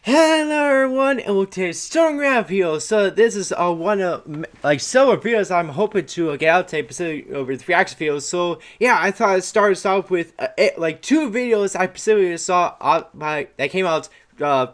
Hello everyone, and welcome to Stormlight video. So this is one of several videos I'm hoping to get out today, specifically over the reaction videos. So yeah, I thought I'd start us off with two videos I specifically saw that came out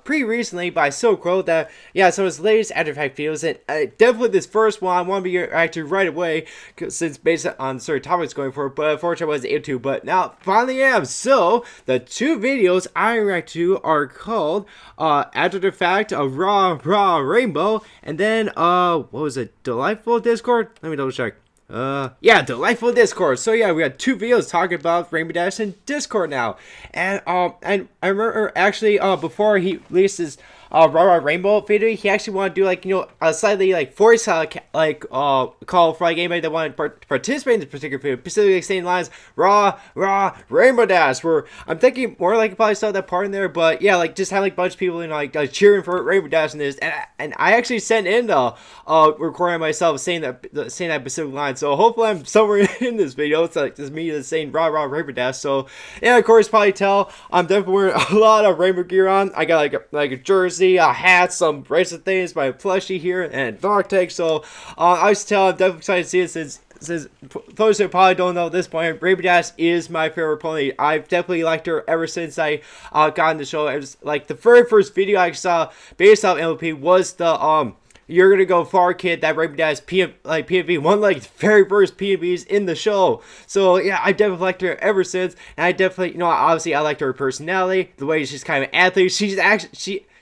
pretty recently by Silkrow. That some of his latest After Effects videos, and definitely this first one I want to be reacting right away since based on certain topics going for it, but unfortunately I wasn't able to, but now finally am. So the two videos I react to are called After the Fact, a raw rainbow, and then what was it, Delightful Discord? Let me double check. Yeah, Delightful Discord. So yeah, we got two videos talking about Rainbow Dash in Discord now. And I remember actually before he released his Raw Rainbow video, he actually wanted to do a slightly voice call for anybody that wanted to participate in this particular video, specifically saying lines raw Rainbow Dash, where I'm thinking more probably saw that part in there, but yeah, just have a bunch of people cheering for Rainbow Dash in this, and I actually sent in the recording myself saying that specific line. So hopefully I'm somewhere in this video. It's just me that's saying raw Rainbow Dash. So yeah, of course, probably tell I'm definitely wearing a lot of rainbow gear on. I got a jersey, a hat, some bracelet things, my plushie here, and dog tag. So I just tell I'm definitely excited to see it since those who probably don't know at this point, Rainbow Dash is my favorite pony. I've definitely liked her ever since I got in the show. It was the very first video I saw based off MLP was the You're Gonna Go Far kid that Rainbow Dash PNV, one the very first PNVs in the show. So yeah, I definitely liked her ever since, and I definitely, obviously I liked her personality, the way she's kind of an athlete.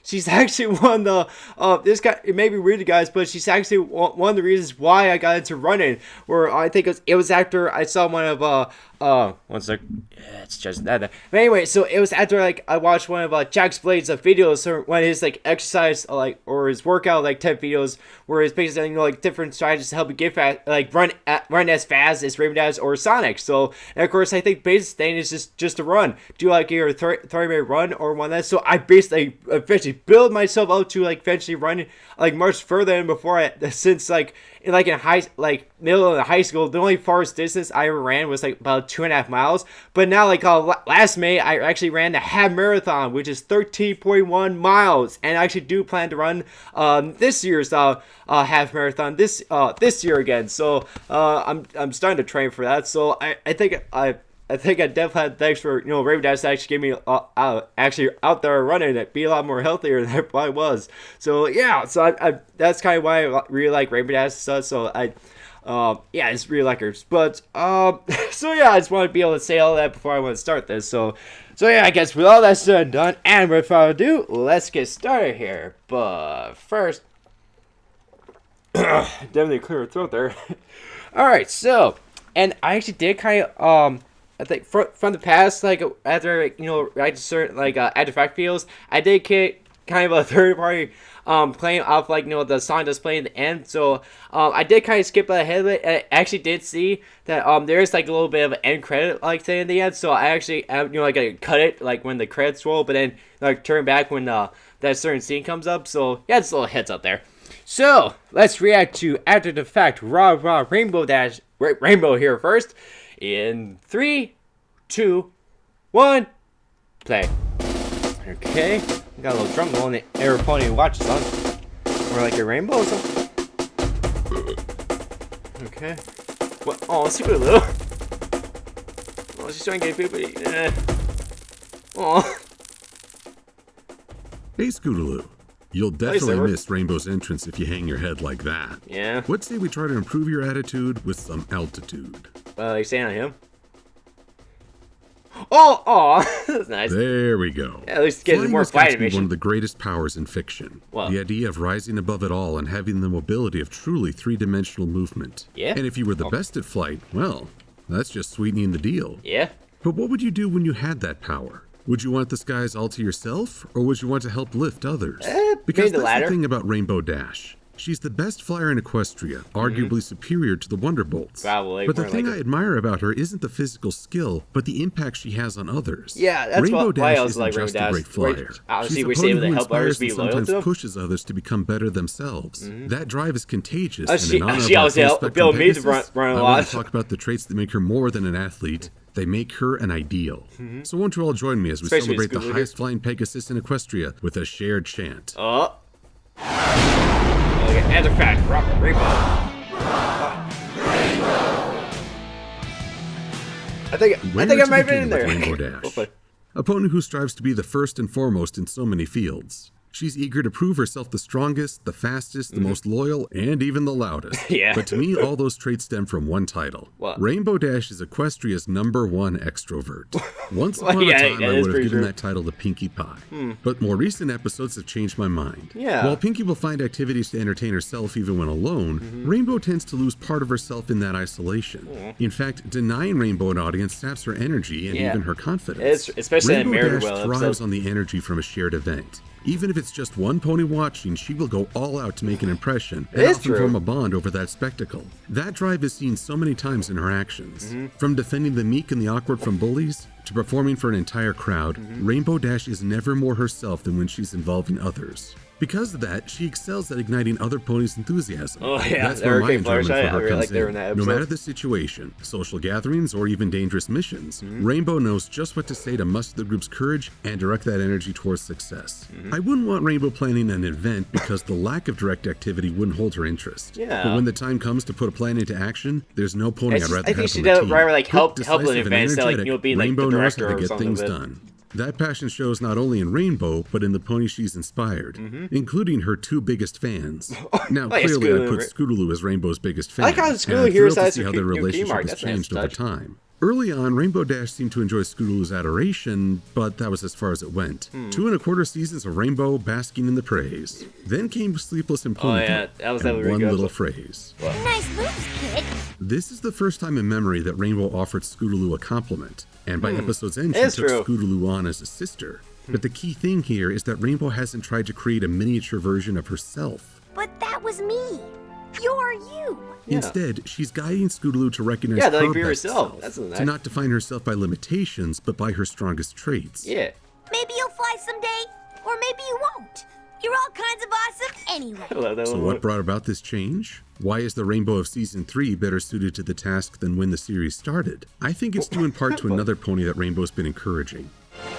She's actually one of the, this guy, it may be weird to guys, but she's actually one of the reasons why I got into running, where I think it was after I saw one of, one sec, yeah, it's just that. But anyway, so it was after, I watched one of, Jack's Blades videos, or one of his, exercise, or his workout, type videos, where he's basically, different strategies to help you get fast, run as fast as Rainbow Dash or Sonic. So, and of course, I think basic thing is just to run. Do, your 30-minute run or one of that. So, I basically, eventually build myself up to eventually running much further than before. Since in middle of high school, the only farthest distance I ever ran was about 2.5 miles. But now last May I actually ran the half marathon, which is 13.1 miles, and I actually do plan to run this year's half marathon this year again. So I'm starting to train for that. So I think I definitely had thanks for Rainbow Dash to actually give me actually out there running it, be a lot more healthier than I probably was. So yeah, so I that's kind of why I really like Rainbow Dash stuff. So I just really like her. But so yeah, I just want to be able to say all that before I want to start this. So yeah, I guess with all that said and done, and without further ado, let's get started here. But first, definitely clear my throat there. All right, so and I actually did kind of I think from the past, after I just certain After Effects videos, I did get kind of a third party playing off the song just playing at the end. So I did kind of skip ahead of it, and I actually did see that there is a little bit of an end credit thing in the end. So I actually I cut it when the credits roll, but then turn back when that certain scene comes up. So yeah, just a little heads up there. So let's react to After the Fact raw Rainbow Dash Rainbow here first. In 3, 2, 1, play. Okay, we got a little drum roll in the air pony watches on. Or a rainbow or something. Okay. What? Oh, Scootaloo. Oh, she's trying to get poopy. Oh. Hey, Scootaloo. You'll definitely miss Rainbow's entrance if you hang your head like that. Yeah. What say we try to improve your attitude with some altitude? Well, you saying on him? Oh, that's nice. There we go. Yeah, at least getting more flight animation. One of the greatest powers in fiction. What? The idea of rising above it all and having the mobility of truly three-dimensional movement. Yeah. And if you were the best at flight, well, that's just sweetening the deal. Yeah. But what would you do when you had that power? Would you want the skies all to yourself, or would you want to help lift others? Because that's the thing about Rainbow Dash. She's the best flyer in Equestria, arguably superior to the Wonderbolts. Probably. But the thing I admire about her isn't the physical skill, but the impact she has on others. Yeah, that's Rainbow why I Dash was isn't just a great flyer. Obviously, we're She's a able pony to who help others inspires be and loyal to sometimes them. pushes others to become better themselves. That drive is contagious. She obviously helped build me to run a lot. Talk about the traits that make her more than an athlete. They make her an ideal. So won't you all join me as we celebrate the highest flying Pegasus in Equestria with a shared chant. Oh. Okay, and a fact. Rainbow. I think I might have been in there. Rainbow Dash. A pony who strives to be the first and foremost in so many fields. She's eager to prove herself the strongest, the fastest, the most loyal, and even the loudest. Yeah. But to me, all those traits stem from one title. What? Rainbow Dash is Equestria's #1 extrovert. Once upon a time, I would have given that title to Pinkie Pie. But more recent episodes have changed my mind. Yeah. While Pinkie will find activities to entertain herself even when alone, Rainbow tends to lose part of herself in that isolation. In fact, denying Rainbow an audience saps her energy and even her confidence. Especially in Rainbow Dash thrives on the energy from a shared event. Even if it's just one pony watching, she will go all out to make an impression and often form a bond over that spectacle. That drive is seen so many times in her actions. From defending the meek and the awkward from bullies, to performing for an entire crowd, Rainbow Dash is never more herself than when she's involving others. Because of that, she excels at igniting other ponies' enthusiasm. Oh yeah, that's where my enjoyment for her really comes in. No matter the situation, social gatherings, or even dangerous missions, Rainbow knows just what to say to muster the group's courage and direct that energy towards success. I wouldn't want Rainbow planning an event because the lack of direct activity wouldn't hold her interest. Yeah. But when the time comes to put a plan into action, there's no pony I'd rather have on the team. I think she does rather like help an event instead of like, being like Rainbow the knows director how to or get something. things done. That passion shows not only in Rainbow, but in the pony she's inspired, including her 2 biggest fans. Now, clearly, I put Scootaloo as Rainbow's biggest fan. I like how Scootaloo here to see how their relationship has changed over time. Early on, Rainbow Dash seemed to enjoy Scootaloo's adoration, but that was as far as it went. 2¼ seasons of Rainbow basking in the praise. Then came Sleepless in Ponyville, and one little phrase. Nice moves, kid. This is the first time in memory that Rainbow offered Scootaloo a compliment, and by episode's end, she took Scootaloo on as a sister. But the key thing here is that Rainbow hasn't tried to create a miniature version of herself. But that was me. You're you. Instead, she's guiding Scootaloo to recognize her like be best herself. self, That's to not define herself by limitations, but by her strongest traits. Yeah. Maybe you'll fly someday, or maybe you won't. You're all kinds of awesome anyway. I love that So what brought about this change? Why is the Rainbow of Season 3 better suited to the task than when the series started? I think it's due in part to another pony that Rainbow's been encouraging.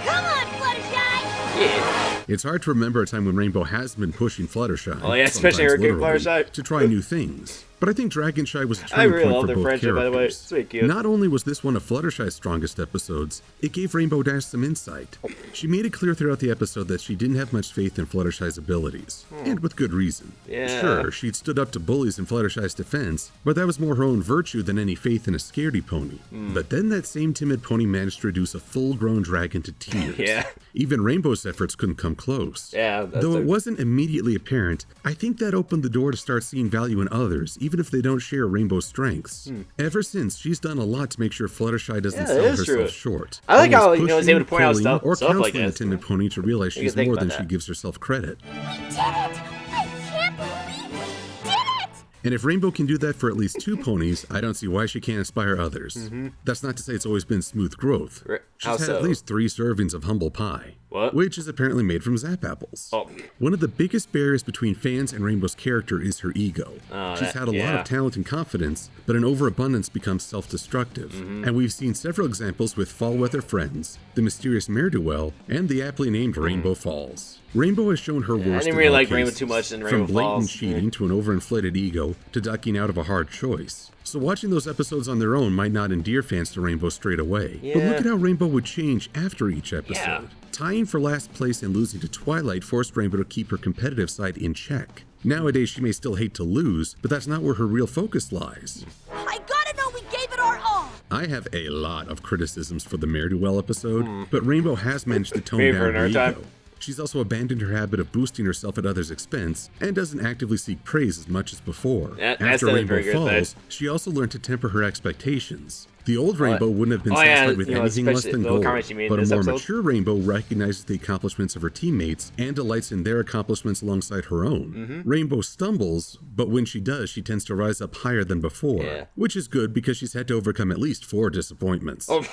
Come on, Fluttershy! Yeah. It's hard to remember a time when Rainbow hasn't been pushing Fluttershy, oh yeah, especially Hurricane Fluttershy, to try new things. But I think Dragonshy was a I turning really point love for their both friendship, characters. by the way. It's sweet, cute. Not only was this one of Fluttershy's strongest episodes, it gave Rainbow Dash some insight. She made it clear throughout the episode that she didn't have much faith in Fluttershy's abilities, and with good reason. Yeah. Sure, she'd stood up to bullies in Fluttershy's defense, but that was more her own virtue than any faith in a scaredy pony. But then that same timid pony managed to reduce a full-grown dragon to tears. Yeah. Even Rainbow's efforts couldn't come close. Yeah. Though it wasn't immediately apparent, I think that opened the door to start seeing value in others, even if they don't share Rainbow's strengths. Ever since, she's done a lot to make sure Fluttershy doesn't sell herself short. I like how he was able to point out stuff or like counseling this. the timid pony to realize she's more than she gives herself credit. We did it! I can't believe we did it! And if Rainbow can do that for at least 2 ponies, I don't see why she can't inspire others. That's not to say it's always been smooth growth. She's had at least 3 servings of humble pie. What? Which is apparently made from Zap apples. Oh. One of the biggest barriers between fans and Rainbow's character is her ego. She's had a lot of talent and confidence, but an overabundance becomes self-destructive. And we've seen several examples with Fall Weather Friends, the mysterious Mare-de-Well, and the aptly named Rainbow Falls. Rainbow has shown her worst. I didn't really like Rainbow too much in Rainbow From blatant Falls. cheating to an overinflated ego to ducking out of a hard choice. So watching those episodes on their own might not endear fans to Rainbow straight away. But look at how Rainbow would change after each episode. Tying for last place and losing to Twilight forced Rainbow to keep her competitive side in check. Nowadays she may still hate to lose, but that's not where her real focus lies. I gotta know we gave it our all! I have a lot of criticisms for the Mare-de-Well episode, but Rainbow has managed to tone down her ego. She's also abandoned her habit of boosting herself at others' expense and doesn't actively seek praise as much as before. After Rainbow Falls, she also learned to temper her expectations. The old Rainbow wouldn't have been satisfied with anything less than gold, but a more mature Rainbow recognizes the accomplishments of her teammates and delights in their accomplishments alongside her own. Rainbow stumbles, but when she does, she tends to rise up higher than before, which is good because she's had to overcome at least 4 disappointments. The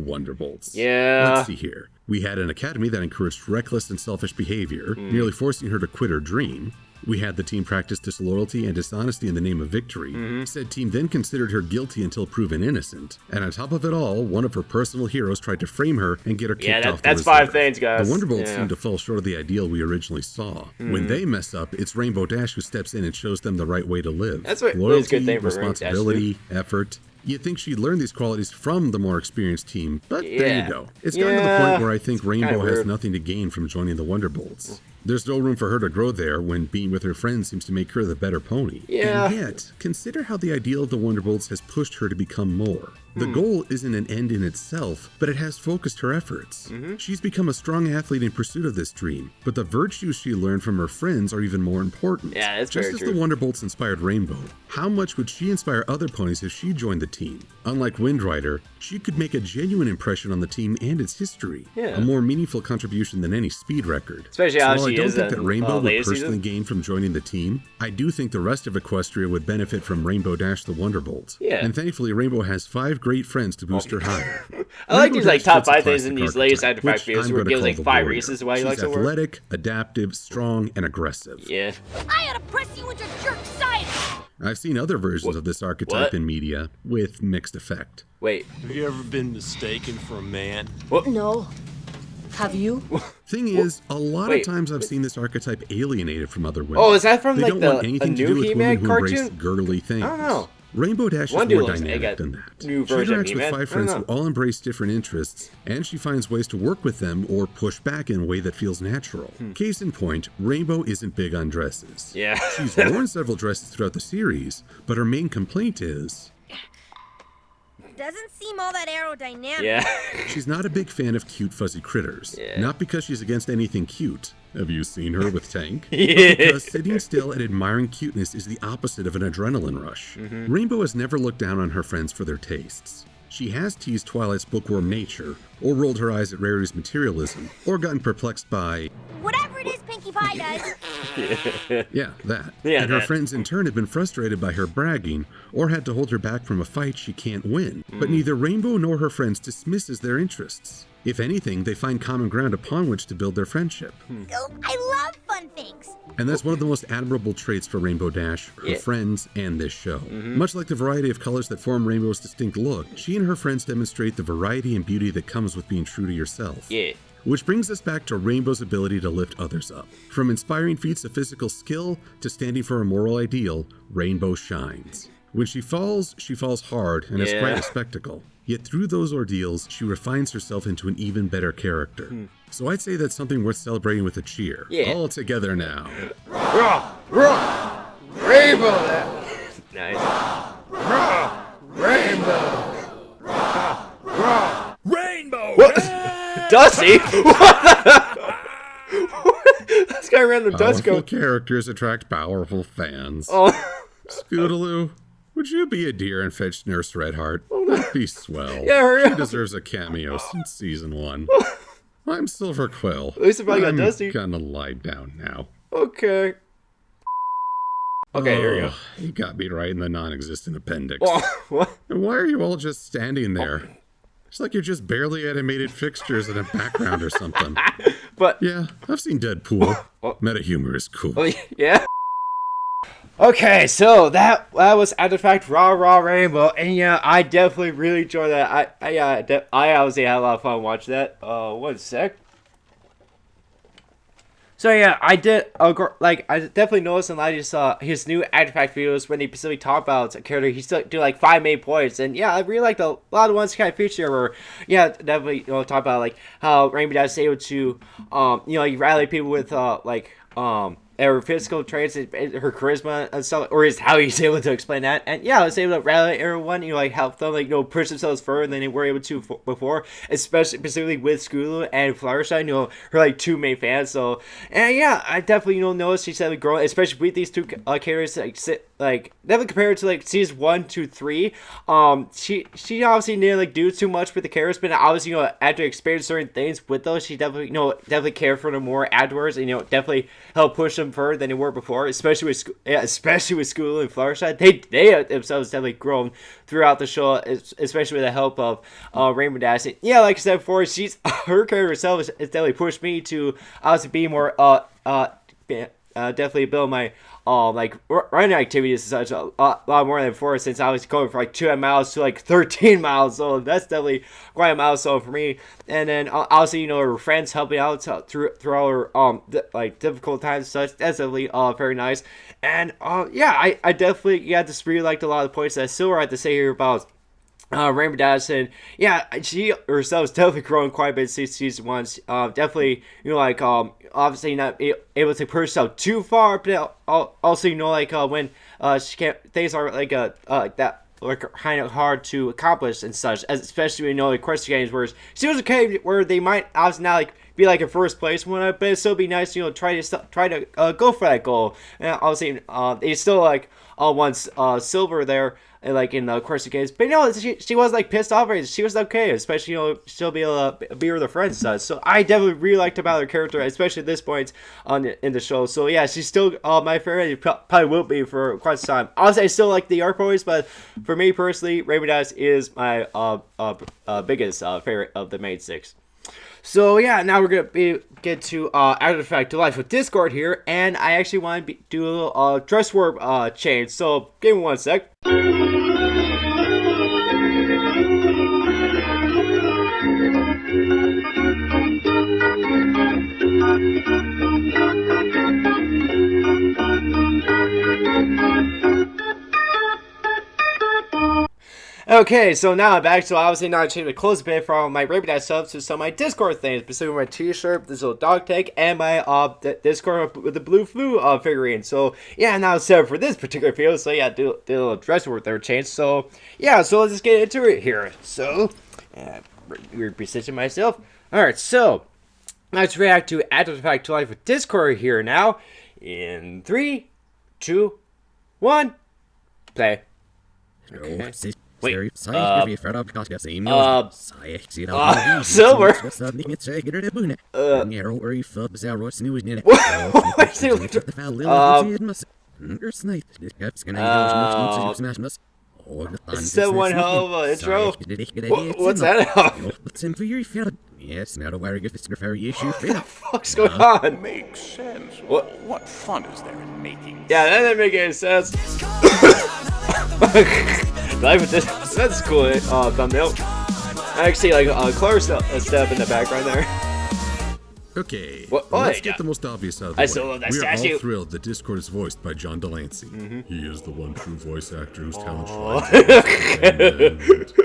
Wonderbolts. Yeah. Let's see here. We had an academy that encouraged reckless and selfish behavior, nearly forcing her to quit her dream. We had the team practice disloyalty and dishonesty in the name of victory. Said team then considered her guilty until proven innocent. And on top of it all, one of her personal heroes tried to frame her and get her kicked off the reserve. That's 5 things, guys. The Wonderbolts seem to fall short of the ideal we originally saw. When they mess up, it's Rainbow Dash who steps in and shows them the right way to live. That's what loyalty, good thing for responsibility, effort. You'd think she'd learn these qualities from the more experienced team, but there you go. It's gotten to the point where I think Rainbow has nothing to gain from joining the Wonderbolts. There's no room for her to grow there when being with her friends seems to make her the better pony. And yet, consider how the ideal of the Wonderbolts has pushed her to become more. The goal isn't an end in itself, but it has focused her efforts. She's become a strong athlete in pursuit of this dream, but the virtues she learned from her friends are even more important. Yeah, that's very true. Just as the Wonderbolts inspired Rainbow, how much would she inspire other ponies if she joined the team? Unlike Windrider, she could make a genuine impression on the team and its history. A more meaningful contribution than any speed record. Especially how she I don't think that Rainbow would personally gain from joining the team. I do think the rest of Equestria would benefit from Rainbow Dash the Wonderbolt. And thankfully, Rainbow has 5 great friends to boost her higher. I like these like top 5 things in these latest artifact videos where it gives like 5 reasons why you like so athletic, adaptive, strong, and aggressive. I ought to press you into jerk science! I've seen other versions of this archetype in media with mixed effect. Wait. Have you ever been mistaken for a man? No. Have you? Thing is, a lot of times I've seen this archetype alienated from other women. Oh, is that from they like don't the want anything a to new do with He-Man women who embrace cartoon? girly things. I don't know. Rainbow Dash is more dynamic than that. She interacts with 5 friends who all embrace different interests, and she finds ways to work with them or push back in a way that feels natural. Case in point, Rainbow isn't big on dresses. She's worn several dresses throughout the series, but her main complaint is... Doesn't seem all that aerodynamic. She's not a big fan of cute fuzzy critters. Not because she's against anything cute. Have you seen her with Tank? But because sitting still and admiring cuteness is the opposite of an adrenaline rush. Rainbow has never looked down on her friends for their tastes. She has teased Twilight's bookworm nature, or rolled her eyes at Rarity's materialism, or gotten perplexed by... whatever it is Pinkie Pie does. that. And her friends in turn have been frustrated by her bragging, or had to hold her back from a fight she can't win. But neither Rainbow nor her friends dismisses their interests. If anything, they find common ground upon which to build their friendship. I love fun things. And that's one of the most admirable traits for Rainbow Dash, her friends, and this show. Much like the variety of colors that form Rainbow's distinct look, she and her friends demonstrate the variety and beauty that comes with being true to yourself. Which brings us back to Rainbow's ability to lift others up. From inspiring feats of physical skill to standing for a moral ideal, Rainbow shines. When she falls hard and is quite a spectacle. Yet through those ordeals, she refines herself into an even better character. So I'd say that's something worth celebrating with a cheer. All together now. Rainbow! Nice. Rainbow! Rainbow! What? Dusty? This guy ran the dust Powerful characters attract powerful fans. Scootaloo, would you be a deer and fetch Nurse Redheart? That'd be swell. She deserves a cameo since season 1. I'm Silver Quill. At least if I got Dusty. I'm gonna lie down now. Okay, here we go. You got me right in the non-existent appendix. What? And why are you all just standing there? It's like you're just barely animated fixtures in a background or something. But yeah, I've seen Deadpool. Meta humor is cool. Okay, so that was Artifact Raw Rainbow, and yeah, I definitely really enjoyed that. I obviously had a lot of fun watching that. 1 sec. So yeah, I definitely noticed in a lot of his new Artifact videos when they specifically talk about a character, he still do like 5 main points, and yeah, I really liked a lot of the ones he kind of feature where, yeah, definitely talk about like how Rainbow Dash is able to rally people with her physical traits, her charisma and stuff, or is how he's able to explain that. And yeah, I was able to rally everyone, help them, push themselves further than they were able to before, specifically with Scootaloo and Fluttershy, her 2 main fans. So, and yeah, I definitely noticed she's definitely growing, especially with these 2 characters, definitely compared to seasons 1 to 3. She obviously didn't do too much with the characters, but obviously after experiencing certain things with those, she definitely definitely cared for them more afterwards, and definitely helped push them further than they were before, especially with Scootaloo and Fluttershy. They themselves definitely grown throughout the show, especially with the help of Rainbow Dash. And yeah, like I said before, her character herself has definitely pushed me to obviously be more definitely build my like running activities such a lot more than before, since I was going for like 2 miles to like 13 miles. So that's definitely quite a milestone for me. And then obviously, you know, our friends helping out through our like difficult times and such. That's definitely very nice. And yeah, I definitely just really liked a lot of the points that Silver had to say here about Rainbow Dash. And yeah, she herself is definitely growing quite a bit since season 1. Definitely, you know, like obviously not able to push herself too far, but also, you know, like when she can't, things are like that like kind of hard to accomplish and such, especially, you know, like question games where she was okay, where they might obviously not like be like in first place one, but it'd still be nice, you know, try to go for that goal. And obviously they still like once Silver there, like in the course of games, but you know, she was like pissed off, right? She was okay, especially, you know, she'll be able to be with her friends and such. So I definitely really liked about her character, especially at this point in the show. So yeah, she's still my favorite. Probably will be for quite some time. Obviously, I still like the art boys, but for me personally, Rainbow Dash is my biggest favorite of the main 6. So yeah, now we're gonna get to After Effect to Life with Discord here, and I actually want to do a little dress warp change. So give me one sec. Okay, so now I'm back. So obviously now I changed my clothes a bit from my Rainbow Dash stuff to some of my Discord things. Specifically my t-shirt, this little dog tag, and my Discord with the blue flu figurine. So yeah, now it's set for this particular video. So yeah, do a little dress work there change. So yeah, so let's just get into it here. So reposition myself. Alright, so let's react to After Effect to Life with Discord here now. In 3, 2, 1, play. Okay. Wait, Silver. This is one hell of an intro. What's that? Yes, now to worry if it's a very issue. What the fuck's going on? Makes sense. What fun is there in making? Yeah, that didn't make any sense. Life with this, that's cool. Thumbnail. I actually like Claire's step in the background there. Okay, What? let's get the most obvious out of the way. I still love that we are statue. all thrilled that Discord is voiced by John Delancey. He is the one true voice actor whose talent shines.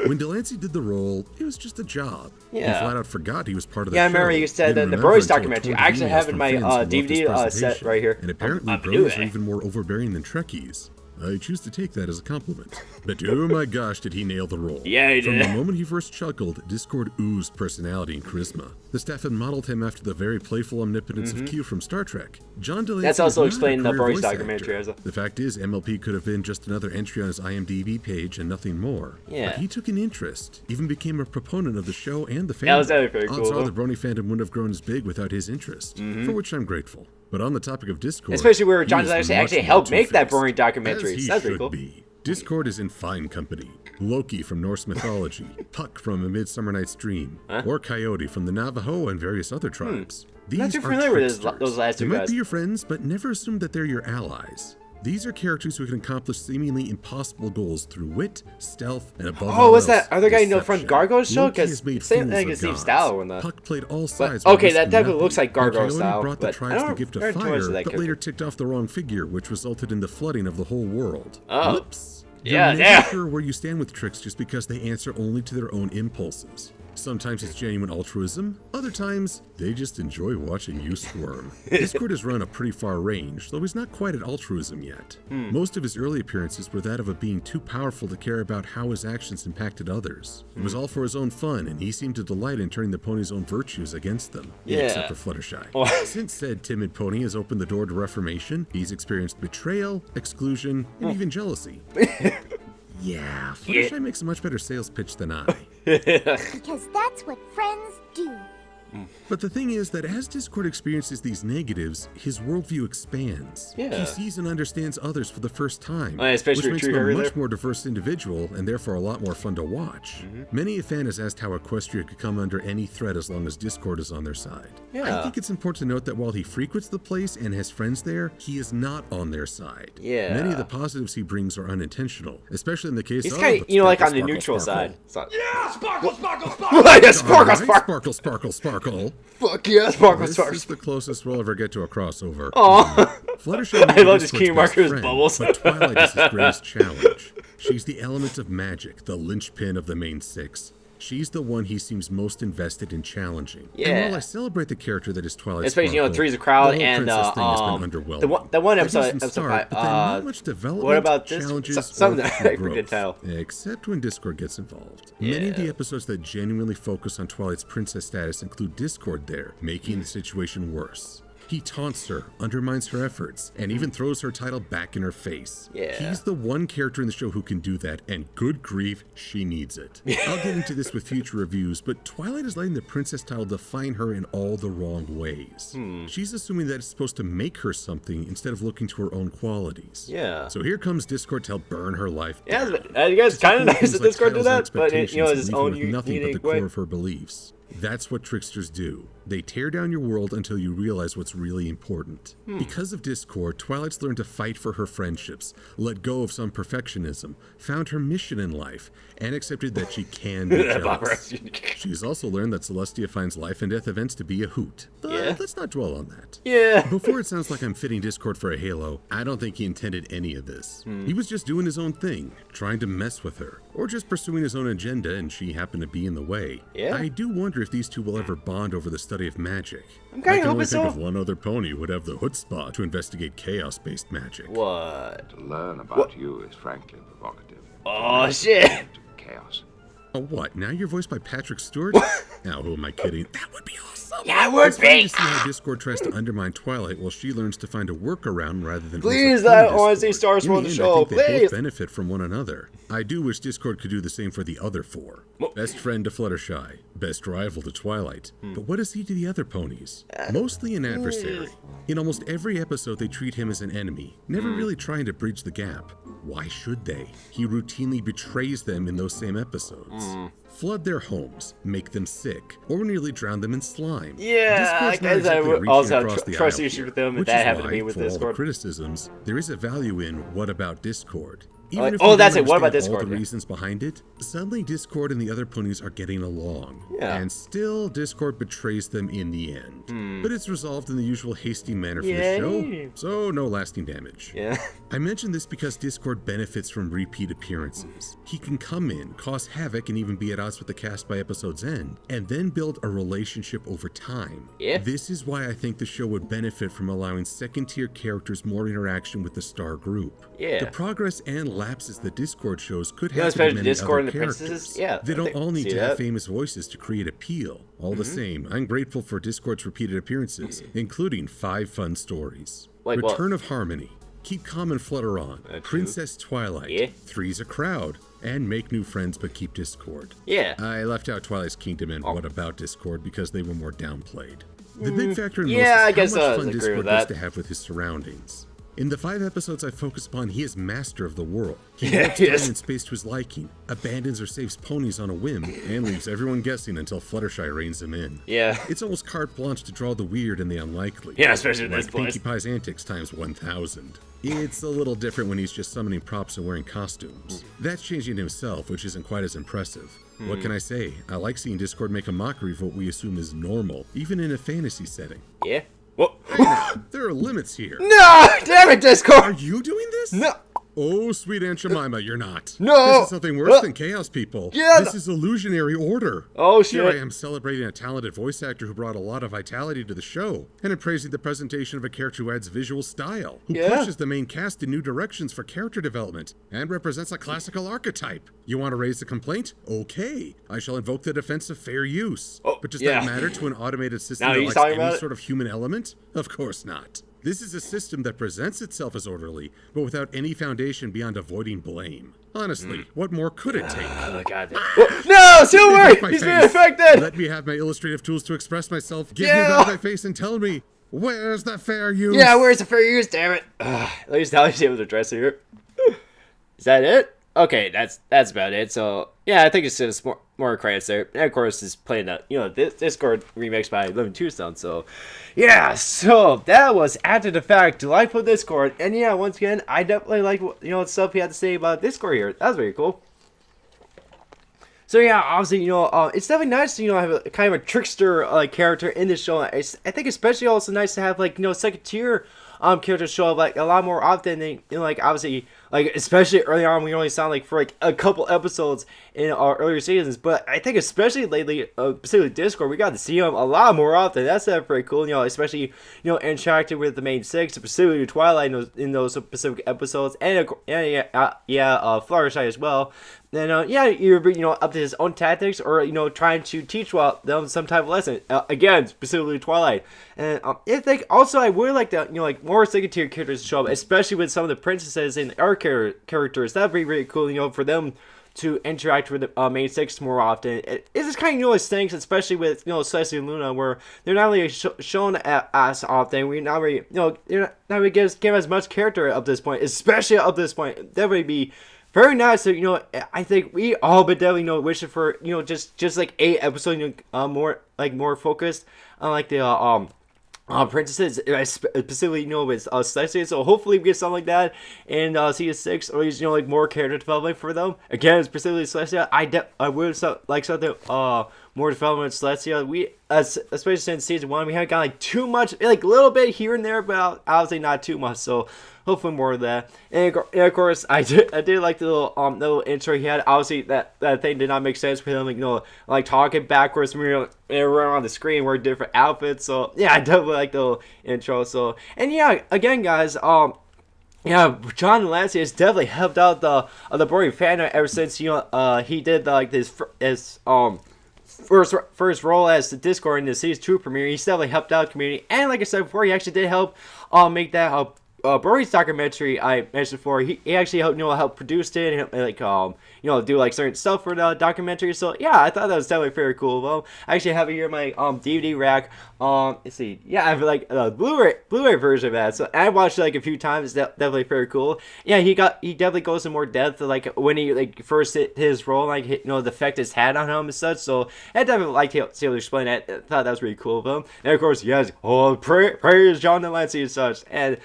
When Delancey did the role, it was just a job. Yeah. He flat out forgot he was part of the Yeah, I show. remember you said in the Bros documentary. I actually have in my DVD set right here. And apparently Bros are even more overbearing than Trekkies. I choose to take that as a compliment. But oh my gosh, did he nail the role. Yeah, he From did. the moment he first chuckled, Discord oozed personality and charisma. The staff had modeled him after the very playful omnipotence of Q from Star Trek. John Delancey That's also is not explained in a the career Bros voice documentary. actor. The fact is, MLP could have been just another entry on his IMDb page and nothing more. Yeah. But he took an interest, even became a proponent of the show and the fandom. That was very cool. Odds are the Brony fandom wouldn't have grown as big without his interest, for which I'm grateful. But on the topic of Discord, Especially where John he is Delancey much actually more helped make that two-faced, Brony documentary. as he That's pretty should cool. be. Discord is in fine company. Loki from Norse mythology, Puck from A Midsummer Night's Dream, or Coyote from the Navajo and various other tribes. These Not too are familiar with tricksters. those last two They might guys. be your friends, but never assume that they're your allies. These are characters who can accomplish seemingly impossible goals through wit, stealth, and above all Oh, what's else, that other guy you know from deception. Gargoyle show? Loki Because has made same fools like of his name gods. style in the. Puck played all sides. Okay, while that definitely risking looks like nothing. Gargoyle Coyote style, brought the but I tribes don't the gift of remember too much fire, of that but later character. ticked off the wrong figure, which resulted in the flooding of the whole world. Oh. Whoops. Yeah, You're yeah. never sure where you stand with tricks just because they answer only to their own impulses. Sometimes it's genuine altruism, other times they just enjoy watching you squirm. Discord has run a pretty far range, though he's not quite at altruism yet. Most of his early appearances were that of a being too powerful to care about how his actions impacted others. It was all for his own fun, and he seemed to delight in turning the pony's own virtues against them. Yeah. Except for Fluttershy. Since said timid pony has opened the door to reformation, he's experienced betrayal, exclusion, and even jealousy. Yeah, Fluttershy makes a much better sales pitch than I. Because that's what friends do. But the thing is that as Discord experiences these negatives, his worldview expands. Yeah. He sees and understands others for the first time, especially which makes him a much more diverse individual and therefore a lot more fun to watch. Many a fan has asked how Equestria could come under any threat as long as Discord is on their side. I think it's important to note that while he frequents the place and has friends there, he is not on their side. Many of the positives he brings are unintentional, especially in the case of... He's kind of, you know, like on the neutral side. Yeah, sparkle, sparkle, sparkle. Yeah, sparkle, sparkle, sparkle, sparkle. Fuck yeah, sparkle, this sparkle. is the closest we'll ever get to a crossover. Aw. Fluttershy I love this key marker's bubbles. But Twilight is his greatest challenge. She's the element of magic, the linchpin of the main six. She's the one he seems most invested in challenging. Yeah. And while I celebrate the character that is Twilight especially, you know, Three's a Crowd and the one episode 5. Not much development, what about this? Challenges, Something or that I growth, forget title. except when Discord gets involved. Many of the episodes that genuinely focus on Twilight's princess status include Discord there, making the situation worse. He taunts her, undermines her efforts, and even throws her title back in her face. He's the one character in the show who can do that, and good grief, she needs it. I'll get into this with future reviews, but Twilight is letting the princess title define her in all the wrong ways. She's assuming that it's supposed to make her something instead of looking to her own qualities. So here comes Discord to help burn her life down. Yeah, you guys kind of nice that Discord do that, but Expectations you know, and his leave her own with nothing but the unique core way. of her beliefs. That's what tricksters do. They tear down your world until you realize what's really important. Because of Discord, Twilight's learned to fight for her friendships, let go of some perfectionism, found her mission in life, and accepted that she can be jealous. She's also learned that Celestia finds life and death events to be a hoot. But let's not dwell on that. Before it sounds like I'm fitting Discord for a halo, I don't think he intended any of this. He was just doing his own thing, trying to mess with her, or just pursuing his own agenda and she happened to be in the way. I do wonder if these two will ever bond over the study of magic. I'm kind of hoping think so. of one other pony who would have the chutzpah to investigate chaos-based magic. What? To learn about you is frankly provocative. Oh, shit. Chaos. Oh, what? Now you're voiced by Patrick Stewart? Now, who am I kidding? That would be awesome. Yeah, it would It's funny be. to see how Discord tries to undermine Twilight while she learns to find a workaround rather than Please, overcome I want to see Discord. Stars on the In show, end, I think they please. both benefit from one another. I do wish Discord could do the same for the other four. Best friend to Fluttershy, best rival to Twilight. But what is he to the other ponies? Mostly an adversary. In almost every episode, they treat him as an enemy, never really trying to bridge the gap. Why should they? He routinely betrays them in those same episodes. Flood their homes, make them sick, or nearly drown them in slime. Yeah, Discord's I not guess I exactly would reaching also across have the trust aisle issue here, with them if which that is happened to me why, with for all the Discord. criticisms, there is a value in what about Discord? Oh, Even if oh, you that's don't it. What about understand all Discord? the Yeah. reasons behind it, suddenly Discord and the other ponies are getting along. Yeah. And still, Discord betrays them in the end. But it's resolved in the usual hasty manner for the Yay. show, so no lasting damage. Yeah. I mentioned this because Discord benefits from repeat appearances. He can come in, cause havoc, and even be at odds with the cast by episode's end, and then build a relationship over time. Yeah. This is why I think the show would benefit from allowing second-tier characters more interaction with the star group. Yeah. The progress and lapses that Discord shows could You know, happen to especially many Discord other and the characters. princesses? Yeah, They I don't think- all need see to have that. famous voices to create appeal. All the same, I'm grateful for Discord's repeated appearances, including 5 fun stories. Like what? Return of Harmony, Keep Calm and Flutter On, Princess Twilight, Yeah. Three's a Crowd, and Make New Friends but Keep Discord. Yeah. I left out Twilight's Kingdom and What About Discord because they were more downplayed. The big factor in most Yeah, I is guess how I much fun agree Discord with gets that. to have with his surroundings. In the 5 episodes I focus upon, he is master of the world. He Yeah, molds he time is. and space to his liking, abandons or saves ponies on a whim, and leaves everyone guessing until Fluttershy reins him in. Yeah. It's almost carte blanche to draw the weird and the unlikely. Yeah, especially in like this place. Pinkie Pie's antics times 1,000. It's a little different when he's just summoning props and wearing costumes. That's changing himself, which isn't quite as impressive. What can I say? I like seeing Discord make a mockery of what we assume is normal, even in a fantasy setting. Yeah. Whoa. There are limits here. No! Damn it, Are Discord! you doing this? No. Oh, sweet Aunt Jemima, you're not. No. This is something worse than Chaos People. Yeah, This is illusionary order. Oh, Here I shit. am celebrating a talented voice actor who brought a lot of vitality to the show, and I'm praising the presentation of a character who adds visual style, who Yeah. pushes the main cast in new directions for character development, and represents a classical archetype. You want to raise a complaint? Okay. I shall invoke the defense of fair use. Oh, But does yeah. that matter to an automated system Now that he's lacks talking any about it? sort of human element? Of course not. This is a system that presents itself as orderly, but without any foundation beyond avoiding blame. Honestly, what more could it take? Oh, God. No, Silver! He's being affected! Let me have my illustrative tools to express myself. Give me back my face and tell me, where's the fair use? Yeah, where's the fair use, damn it? At least now he's able to dress here. Is that it? Okay, that's about it. So, yeah, I think it's just more credits there. And, of course, it's playing the, this Discord remix by Living Tombstone. So, yeah, so that was After the Fact, Delightful Discord. And, yeah, once again, I definitely like, stuff he had to say about Discord here. That was very cool. So yeah, obviously, it's definitely nice to, have a kind of a trickster character in this show. I think especially also nice to have second tier characters show up a lot more often than obviously especially early on we only saw for a couple episodes in our earlier seasons, but I think especially lately, specifically Discord, we got to see them a lot more often. That's pretty cool, especially interacting with the main six, specifically Twilight in those specific episodes, and Fluttershy as well. And either up to his own tactics or trying to teach them some type of lesson. Again, specifically Twilight. And I think also I would like to more second tier characters to show up, especially with some of the princesses and our characters. That'd be really cool, for them to interact with the main six more often. It's just kind of stinks, especially with Celeste and Luna, where they're not really shown as often. We're not really they're not really give as much character up to this point, especially up to this point. That would be very nice. So, I think we all but definitely wishing for just like 8 episodes, more focused on the princesses, specifically with Celestia. So hopefully we get something like that in season 6, or at least more character development for them. Again, specifically Celestia, I would like something more development with Celestia. We especially since season 1, we haven't got too much, a little bit here and there, but obviously not too much. So hopefully more of that. And of course, I did like the little intro he had. Obviously, that thing did not make sense with him, talking backwards when we were on the screen, wearing different outfits. So yeah, I definitely like the little intro. So, and yeah, again, guys, yeah, John Delancey has definitely helped out the boring fan ever since he did his first role as the Discord in the season 2 premiere. He's definitely helped out the community, and like I said before, he actually did help make that Brody's documentary I mentioned before. He actually helped produce it and do certain stuff for the documentary. So yeah, I thought that was definitely very cool. Well, I actually have it here in my DVD rack. Let's see. Yeah, I have a Blu-ray version of that. So I watched it a few times. It's definitely very cool. Yeah, he definitely goes in more depth when he first hit his role, the effect it's had on him and such. So I definitely liked to see able to explain that. I thought that was really cool of him. And of course, yes, praise John Delancey and such. And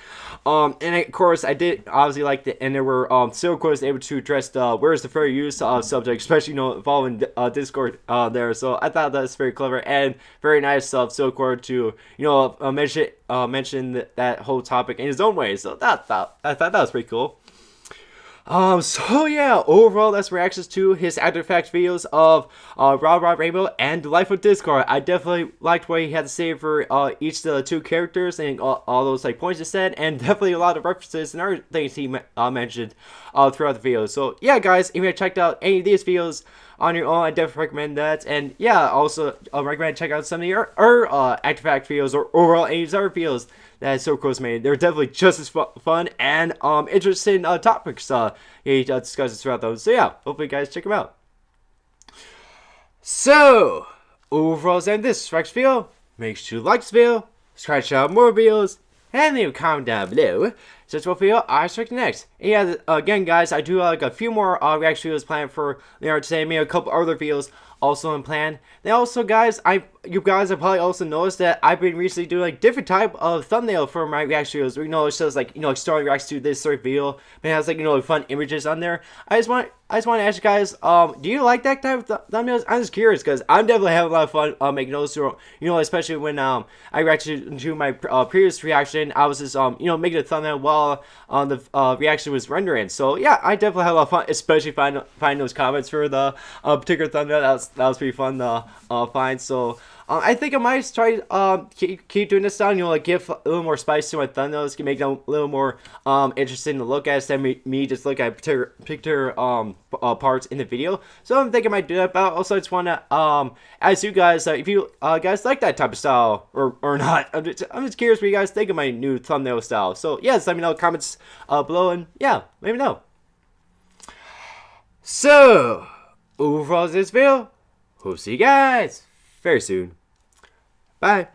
of course, I did obviously like the, and there were still of course able to address the where's the fair use subject, especially involving Discord there. So I thought that's very clever and very nice stuff. So of course to mention that whole topic in his own way. So I thought that was pretty cool. So yeah, overall, that's reactions to his After the Fact videos of Rob Rainbow and Delightful Discord. I definitely liked what he had to say for each of the 2 characters and all those points he said, and definitely a lot of references and other things he mentioned throughout the video. So yeah, guys, if you checked out any of these videos on your own, I definitely recommend that. And yeah, also I recommend check out some of your After the Fact videos or overall any of his other videos that Silvercoast made. They're definitely just as fun and interesting topics he discusses throughout those. So yeah, hopefully you guys check them out. So, overall, in this video, make sure you like this video, subscribe to out more videos, and leave a comment down below. So that's what video I expect next. And yeah, again, guys, I do have a few more reaction videos planned for today, maybe a couple other videos also in plan. Then also, guys, you guys have probably also noticed that I've been recently doing different type of thumbnail for my reaction videos. It shows story reacts to this sort of video, but it has fun images on there. I just want to ask you guys, do you like that type of thumbnails? I'm just curious because I'm definitely having a lot of fun making those. Especially when I reacted to my previous reaction, I was just making a thumbnail while the reaction was rendering. So yeah, I definitely had a lot of fun, especially find those comments for the particular thumbnail. That was pretty fun to find. So I think I might try keep doing this style. You know, like give a little more spice to my thumbnails, can make them a little more interesting to look at instead of me just look at particular parts in the video. So I'm thinking I might do that. But also I just want to ask you guys if you guys like that type of style or not. I'm just curious what you guys think of my new thumbnail style. So yes, let me know in the comments below, and yeah, let me know. So overall, this video, we'll see you guys very soon. Bye.